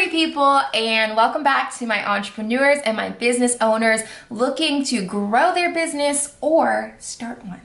pretty people, and welcome back to my entrepreneurs and my business owners looking to grow their business or start one.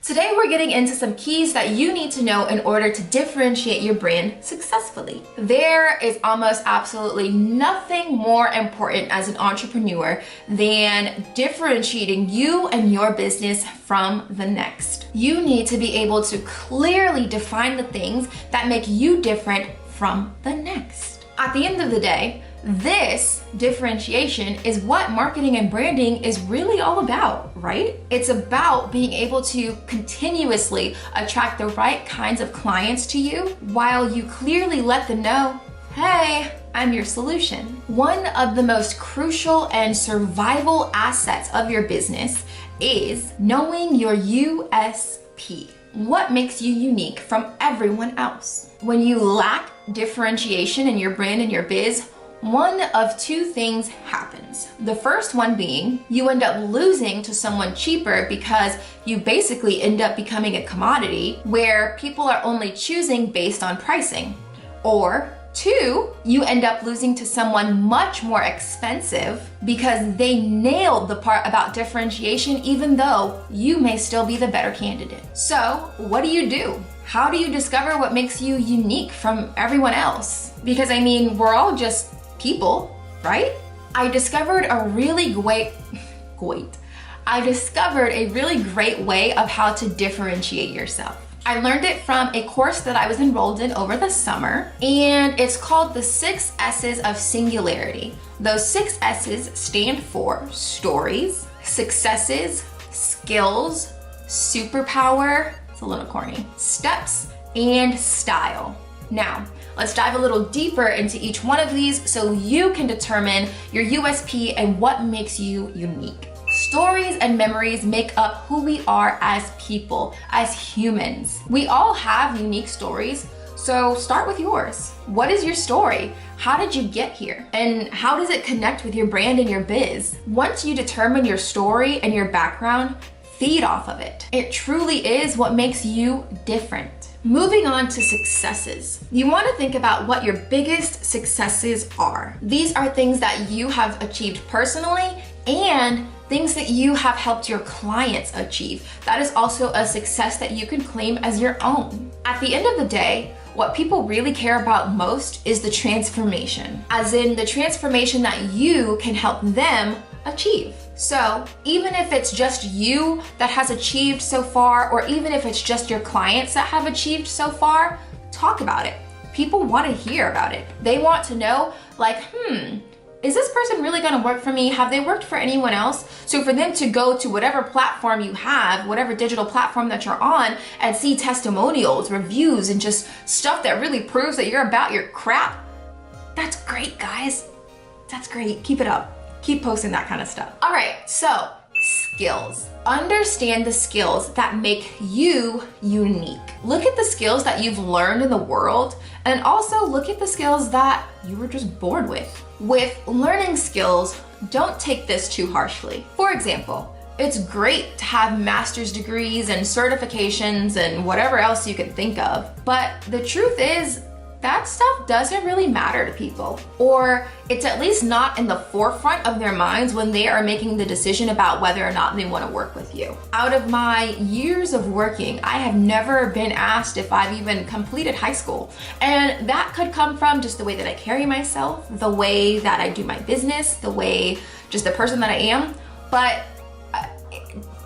Today we're getting into some keys that you need to know in order to differentiate your brand successfully. There is almost absolutely nothing more important as an entrepreneur than differentiating you and your business from the next. You need to be able to clearly define the things that make you different from the next. At the end of the day, this differentiation is what marketing and branding is really all about, right? It's about being able to continuously attract the right kinds of clients to you while you clearly let them know, hey, I'm your solution. One of the most crucial and survival assets of your business is knowing your USP. What makes you unique from everyone else? When you lack differentiation in your brand and your biz, one of two things happens. The first one being you end up losing to someone cheaper because you basically end up becoming a commodity where people are only choosing based on pricing. Or two, you end up losing to someone much more expensive because they nailed the part about differentiation even though you may still be the better candidate. So what do? How do you discover what makes you unique from everyone else? Because I mean, we're all just people, right? I discovered a really great way of how to differentiate yourself. I learned it from a course that I was enrolled in over the summer, and it's called the 6 S's of Singularity. Those 6 S's stand for stories, successes, skills, superpower, it's a little corny, steps, and style. Now, let's dive a little deeper into each one of these so you can determine your USP and what makes you unique. Stories and memories make up who we are as people, as humans. We all have unique stories, so start with yours. What is your story? How did you get here? And how does it connect with your brand and your biz? Once you determine your story and your background, feed off of it. It truly is what makes you different. Moving on to successes. You want to think about what your biggest successes are. These are things that you have achieved personally and things that you have helped your clients achieve. That is also a success that you can claim as your own. At the end of the day, what people really care about most is the transformation, as in the transformation that you can help them achieve. So even if it's just you that has achieved so far, or even if it's just your clients that have achieved so far, talk about it. People want to hear about it. They want to know, like, is this person really going to work for me? Have they worked for anyone else? So for them to go to whatever platform you have, whatever digital platform that you're on, and see testimonials, reviews, and just stuff that really proves that you're about your crap, that's great, guys. That's great. Keep it up. Keep posting that kind of stuff. All right, so skills. Understand the skills that make you unique. Look at the skills that you've learned in the world, and also look at the skills that you were just born with. With learning skills, don't take this too harshly. For example, it's great to have master's degrees and certifications and whatever else you could think of, but the truth is, that stuff doesn't really matter to people, or it's at least not in the forefront of their minds when they are making the decision about whether or not they want to work with you. Out of my years of working, I have never been asked if I've even completed high school. And that could come from just the way that I carry myself, the way that I do my business, the way, just the person that I am. But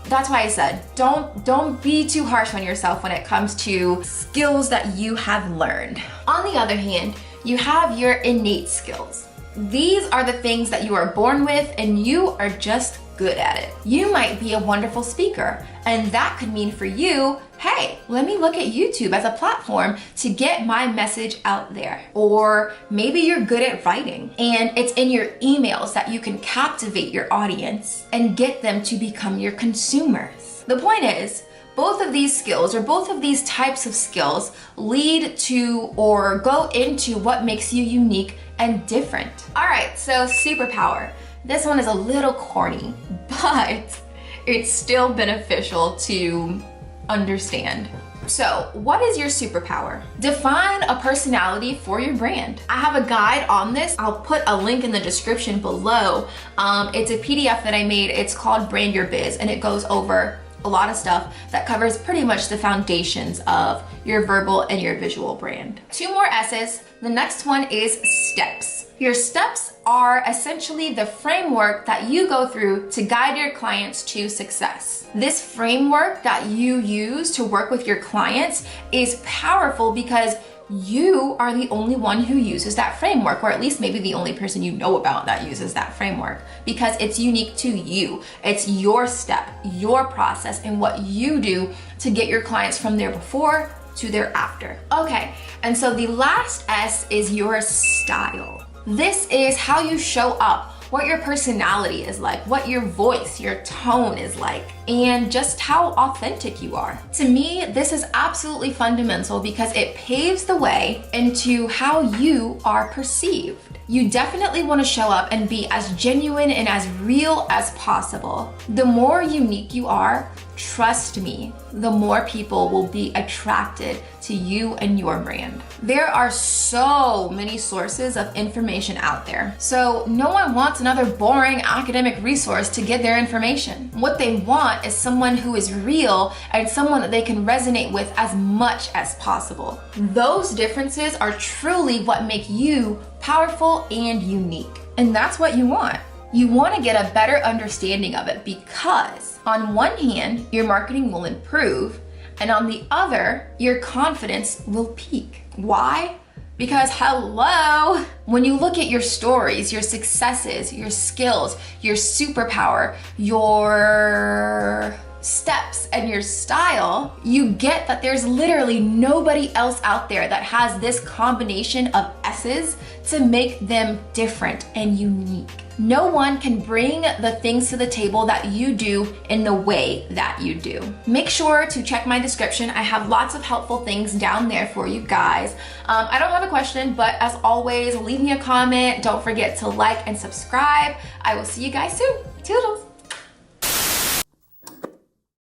that's why I said, don't be too harsh on yourself when it comes to skills that you have learned. On the other hand, you have your innate skills. These are the things that you are born with and you are just good at it. You might be a wonderful speaker, and that could mean for you, hey, let me look at YouTube as a platform to get my message out there. Or maybe you're good at writing and it's in your emails that you can captivate your audience and get them to become your consumers. The point is, both of these skills or both of these types of skills lead to or go into what makes you unique and different. All right, so superpower. This one is a little corny, but it's still beneficial to understand. So, what is your superpower? Define a personality for your brand. I have a guide on this. I'll put a link in the description below. It's a PDF that I made. It's called Brand Your Biz, and it goes over a lot of stuff that covers pretty much the foundations of your verbal and your visual brand. 2 more S's. The next one is steps. Your steps are essentially the framework that you go through to guide your clients to success. This framework that you use to work with your clients is powerful because you are the only one who uses that framework, or at least maybe the only person you know about that uses that framework, because it's unique to you. It's your step, your process, and what you do to get your clients from their before to their after. Okay, and so the last S is your style. This is how you show up, what your personality is like, what your voice, your tone is like, and just how authentic you are. To me, this is absolutely fundamental because it paves the way into how you are perceived. You definitely want to show up and be as genuine and as real as possible. The more unique you are, trust me, the more people will be attracted to you and your brand. There are so many sources of information out there, so no one wants another boring academic resource to get their information. What they want is someone who is real and someone that they can resonate with as much as possible. Those differences are truly what make you powerful and unique. And that's what you want. You want to get a better understanding of it because on one hand, your marketing will improve, and on the other, your confidence will peak. Why? Because hello, when you look at your stories, your successes, your skills, your superpower, your steps, and your style, you get that there's literally nobody else out there that has this combination of S's to make them different and unique. No one can bring the things to the table that you do in the way that you do. Make sure to check my description. I have lots of helpful things down there for you guys. I don't have a question, but as always, leave me a comment. Don't forget to like and subscribe. I will see you guys soon. Toodles.